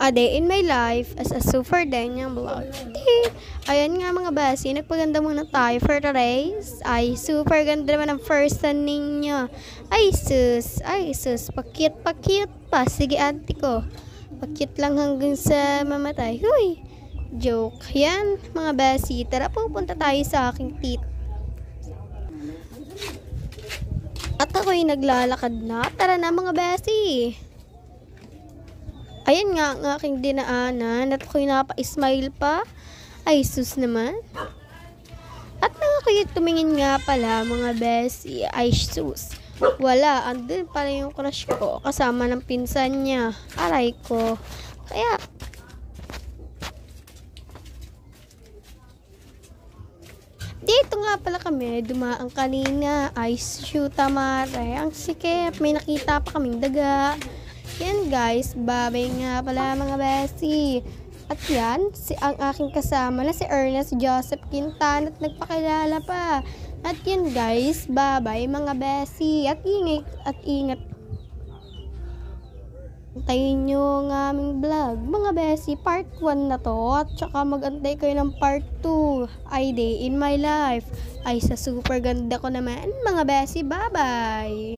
A day in my life as a super Danyang vlog. Ayan nga mga basi, nagpaganda muna tayo for today's. Ay, super ganda naman ang first one ninyo. Ay sus, pakit pa. Sige auntie ko, pakit lang hanggang sa mamatay. Huy, joke. Yan mga basi, tara pupunta tayo sa aking tit. At ako'y naglalakad na. Tara na mga basi. Ayan nga ang aking dinaanan at ako'y napa-smile pa. Ay sus naman. At nang ako'y tumingin nga pala mga besi. Ay sus. Wala. Andun pala yung crush ko kasama ng pinsan niya. Aray ko. Kaya dito nga pala kami dumaan kanina. Ay shoot tamare. Ang sikip. May nakita pa kaming daga. Yan guys, babay nga pala mga besi. At yan, ang aking kasama na si Ernest Joseph Quintana at nagpakilala pa. At yan guys, babay mga besi. At ingat. Antayin nyo ang aming vlog. Mga besi, part 1 na to. At saka mag-antay kayo ng part 2. Ay day in my life. Ay sa super ganda ko naman. Mga besi, bye-bye.